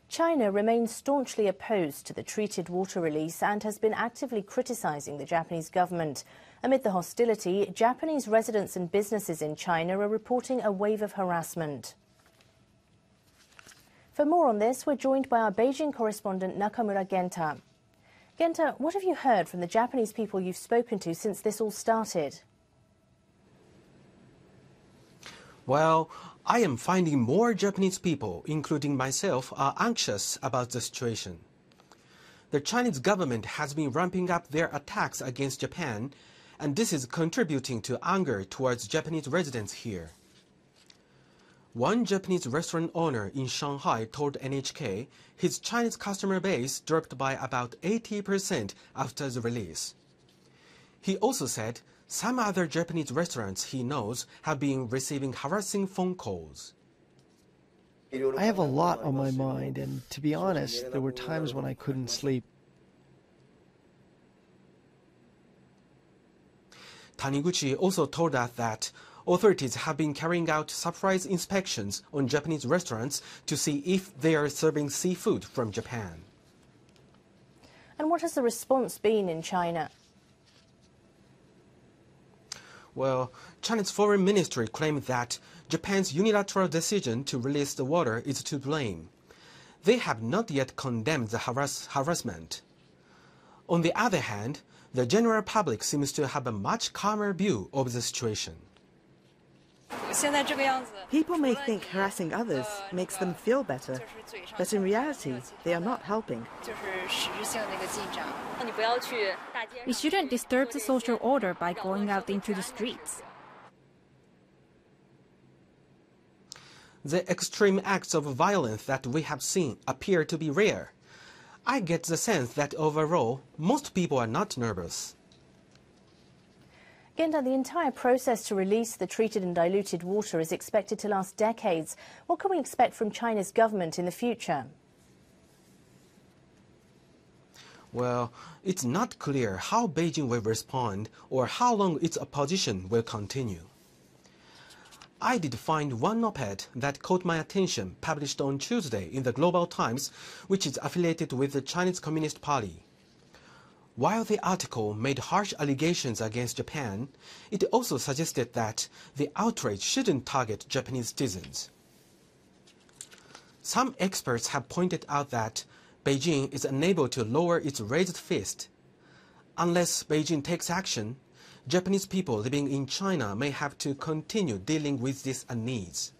China remains staunchly opposed to the treated water release and has been actively criticizing the Japanese government. Amid the hostility, Japanese residents and businesses in China are reporting a wave of harassment. For more on this, we're joined by our Beijing correspondent Nakamura Genta. Genta, what have you heard from the Japanese people you've spoken to since this all started? Well, I am finding more Japanese people, including myself, are anxious about the situation. The Chinese government has been ramping up their attacks against Japan, and this is contributing to anger towards Japanese residents here. One Japanese restaurant owner in Shanghai told NHK his Chinese customer base dropped by about 80% after the release. He also said some other Japanese restaurants he knows have been receiving harassing phone calls. I have a lot on my mind, and to be honest, there were times when I couldn't sleep. Taniguchi also told us that authorities have been carrying out surprise inspections on Japanese restaurants to see if they are serving seafood from Japan. And what has the response been in China? Well, China's foreign ministry claimed that Japan's unilateral decision to release the water is to blame. They have not yet condemned the harassment. On the other hand, the general public seems to have a much calmer view of the situation. People may think harassing others makes them feel better, but in reality, they are not helping. We shouldn't disturb the social order by going out into the streets. The extreme acts of violence that we have seen appear to be rare. I get the sense that overall, most people are not nervous. Genta, the entire process to release the treated and diluted water is expected to last decades. What can we expect from China's government in the future? Well, it's not clear how Beijing will respond or how long its opposition will continue. I did find one op-ed that caught my attention, published on Tuesday in the Global Times, which is affiliated with the Chinese Communist Party. While the article made harsh allegations against Japan, it also suggested that the outrage shouldn't target Japanese citizens. Some experts have pointed out that Beijing is unable to lower its raised fist. Unless Beijing takes action, Japanese people living in China may have to continue dealing with this unease.